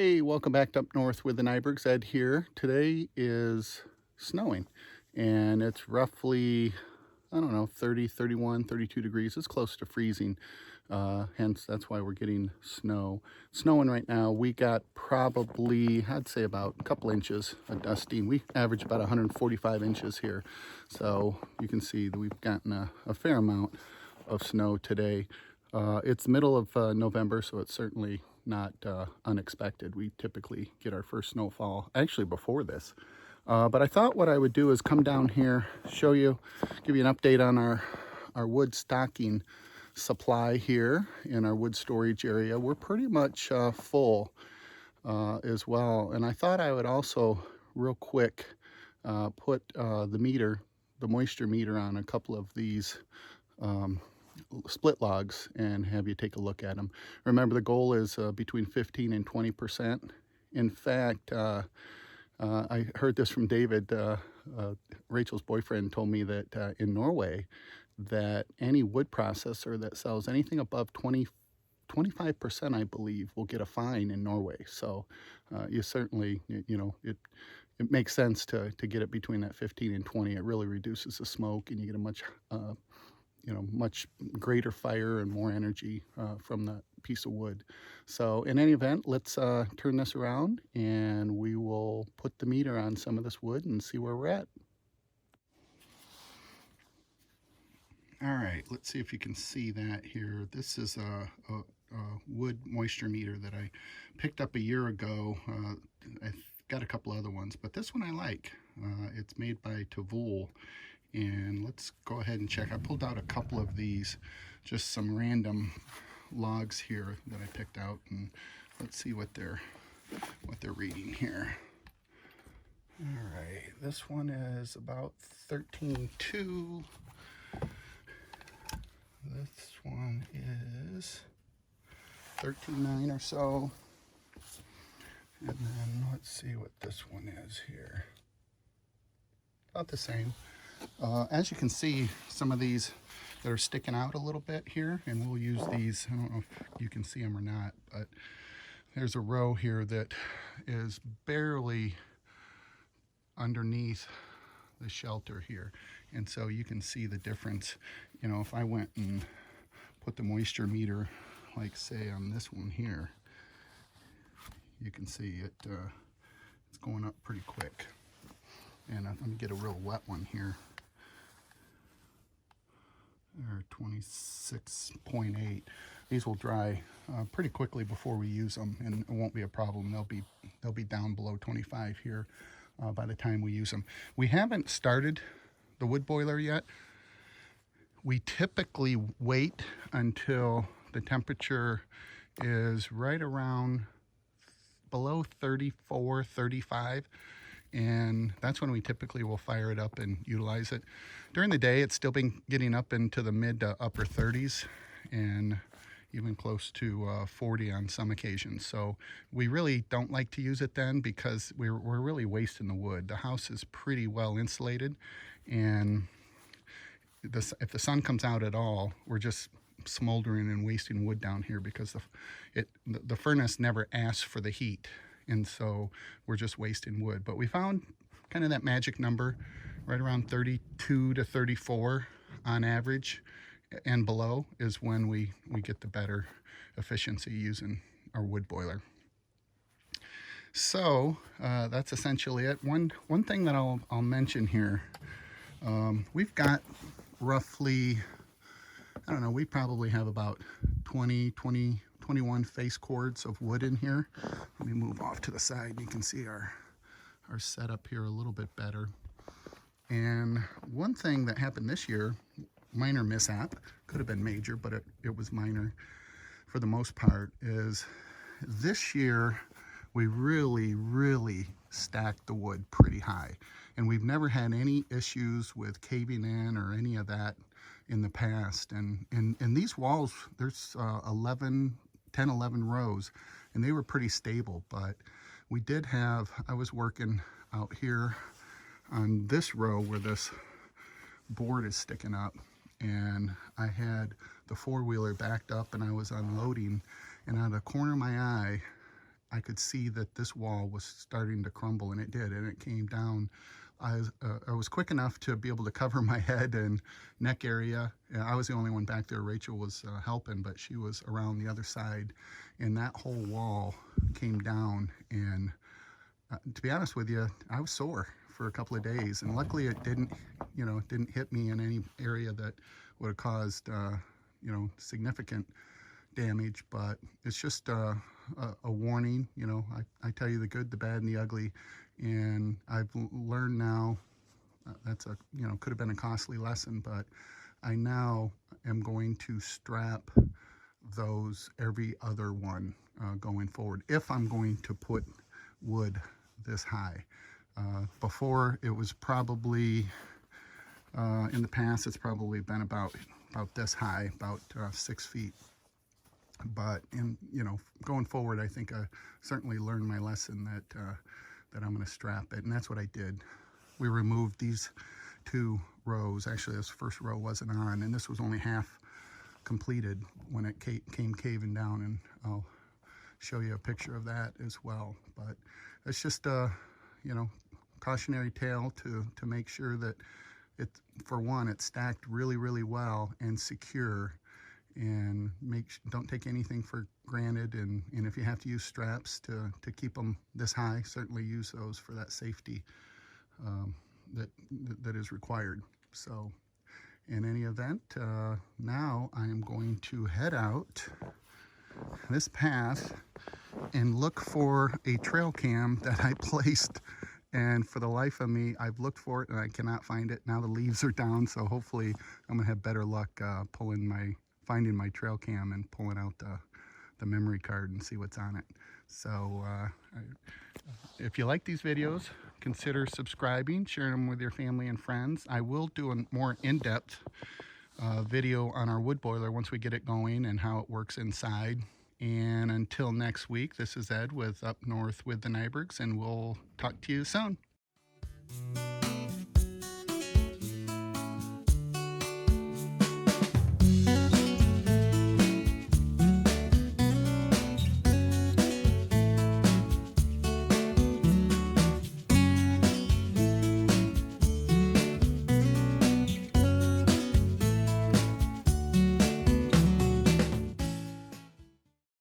Hey, welcome back to Up North with the Nybergs. Ed here. Today is snowing and it's roughly, I don't know, 30, 31, 32 degrees. It's close to freezing. Hence, that's why we're getting snow. Snowing right now. We got probably, I'd say about a couple inches of dusting. We average about 145 inches here. So you can see that we've gotten a fair amount of snow today. It's middle of November, so it's certainly not unexpected. We typically get our first snowfall actually before this. But I thought what I would do is come down here, show you, give you an update on our wood stocking supply here in our wood storage area. We're pretty much full as well. And I thought I would also real quick put the moisture meter on a couple of these split logs and have you take a look at them. Remember, the goal is between 15 and 20%. In fact, I heard this from David. Rachel's boyfriend told me that in Norway, that any wood processor that sells anything above 25%, I believe, will get a fine in Norway. So you certainly, it makes sense to get it between that 15 and 20. It really reduces the smoke and you get a much greater fire and more energy from that piece of wood. So in any event, let's turn this around and we will put the meter on some of this wood and see where we're at. All right, let's see if you can see that here. This is a wood moisture meter that I picked up a year ago. I've got a couple other ones, but this one I like. It's made by Tavool. And let's go ahead and check. I pulled out a couple of these, just some random logs here that I picked out, and let's see what they're reading here. All right, this one is about 13.2. This one is 13.9 or so. And then let's see what this one is here. About the same. As you can see, some of these that are sticking out a little bit here, and we'll use these. I don't know if you can see them or not, but there's a row here that is barely underneath the shelter here, and so you can see the difference. If I went and put the moisture meter, like say on this one here, you can see it. It's going up pretty quick. And let me get a real wet one here. They're 26.8. These will dry pretty quickly before we use them, and it won't be a problem. They'll be down below 25 here by the time we use them. We haven't started the wood boiler yet. We typically wait until the temperature is right around below 34, 35. And that's when we typically will fire it up and utilize it. During the day, it's still been getting up into the mid to upper 30s and even close to 40 on some occasions. So we really don't like to use it then because we're really wasting the wood. The house is pretty well insulated, and if the sun comes out at all, we're just smoldering and wasting wood down here because the furnace never asks for the heat. And so we're just wasting wood. But we found kind of that magic number right around 32 to 34 on average and below is when we get the better efficiency using our wood boiler. So that's essentially it. One thing that I'll mention here, we've got roughly, I don't know, we probably have about 21 face cords of wood in here. Let me move off to the side. You can see our setup here a little bit better. And one thing that happened this year, minor mishap, could have been major, but it was minor for the most part, is this year we really stacked the wood pretty high. And we've never had any issues with caving in or any of that in the past. And these walls, there's 10, 11 rows, and they were pretty stable. But we did have, I was working out here on this row where this board is sticking up, and I had the four-wheeler backed up and I was unloading, and out of the corner of my eye, I could see that this wall was starting to crumble, and it did, and it came down. I was quick enough to be able to cover my head and neck area. I was the only one back there. Rachel was helping, but she was around the other side, and that whole wall came down. And to be honest with you, I was sore for a couple of days, and luckily it didn't, it didn't hit me in any area that would have caused, significant damage. But it's just a warning. I tell you the good, the bad, and the ugly, and I've learned now. That's could have been a costly lesson, but I now am going to strap those every other one going forward if I'm going to put wood this high. Before it was probably in the past it's probably been about this high, about 6 feet. But going forward, I think I certainly learned my lesson that I'm going to strap it, and that's what I did. We removed these 2 rows. Actually, this first row wasn't on, and this was only half completed when it came caving down, and I'll show you a picture of that as well. But it's just a cautionary tale to make sure that for one, it's stacked really, really well and secure, and don't take anything for granted, and if you have to use straps to keep them this high, certainly use those for that safety that is required. So in any event, now I am going to head out this path and look for a trail cam that I placed, and for the life of me I've looked for it and I cannot find it. Now the leaves are down, so hopefully I'm gonna have better luck finding my trail cam and pulling out the memory card and see what's on it. So if you like these videos, consider subscribing, sharing them with your family and friends. I will do a more in-depth video on our wood boiler once we get it going and how it works inside. And until next week, this is Ed with Up North with the Nybergs, and we'll talk to you soon.